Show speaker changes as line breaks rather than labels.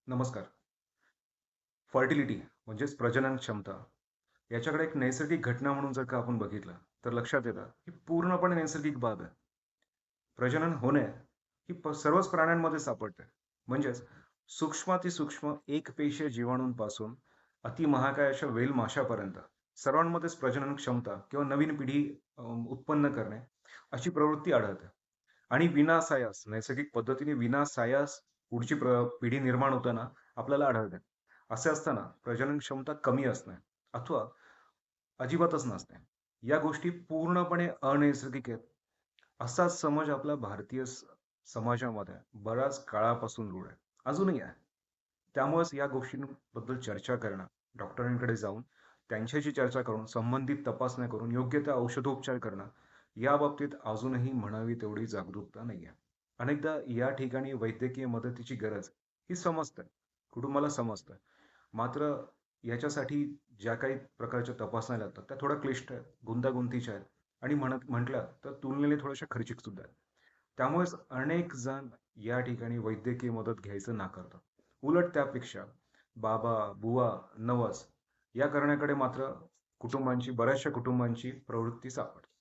नमस्कार. फर्टिलिटी म्हणजेच प्रजनन क्षमता याच्याकडे एक नैसर्गिक घटना म्हणून जर का आपण बघितलं, तर लक्षात येतं की पूर्णपणे नैसर्गिक बाब आहे. प्रजनन होणे ही सर्वच प्राण्यांमध्ये सापडते. म्हणजेच सूक्ष्मातिसूक्ष्म एकपेशीय जीवाणूंपासून अतिमहाकाय अशा व्हेल माशापर्यंत सर्वांमध्येच प्रजनन क्षमता किंवा नवीन पिढी उत्पन्न करणे अशी प्रवृत्ती आढळते. आणि विनासायास नैसर्गिक पद्धतीने विनासायास पुढची पिढी निर्माण होताना आपल्याला आढळते. असे असताना प्रजनन क्षमता कमी असणे अथवा अजिबातच नसणे, या गोष्टी पूर्णपणे अनैसर्गिक आहेत. असाच समज आपला भारतीय समाजामध्ये बऱ्याच काळापासून रूढ आहे. अजूनही आहे. त्यामुळेच या गोष्टींबद्दल चर्चा करणं, डॉक्टरांकडे जाऊन त्यांच्याशी चर्चा करून, संबंधित तपासण्या करून, योग्य त्या औषधोपचार करणं, याबाबतीत अजूनही म्हणावी तेवढी जागरूकता नाहीये. अनेकदा या ठिकाणी वैद्यकीय मदतीची गरज ही समजते. कुटुंबाला समजतं. मात्र याच्यासाठी ज्या काही प्रकारच्या तपासण्या लागतात, त्या थोड्या क्लिष्ट आहेत, गुंतागुंतीच्या आहेत आणि म्हटलं तर तुलनेने थोड्याशा खर्चिक सुद्धा आहेत. त्यामुळेच अनेक जण या ठिकाणी वैद्यकीय मदत घ्यायचं नाकारतात. उलट त्यापेक्षा बाबा, बुवा, नवस या करण्याकडे मात्र बऱ्याचशा कुटुंबांची प्रवृत्ती सापडते.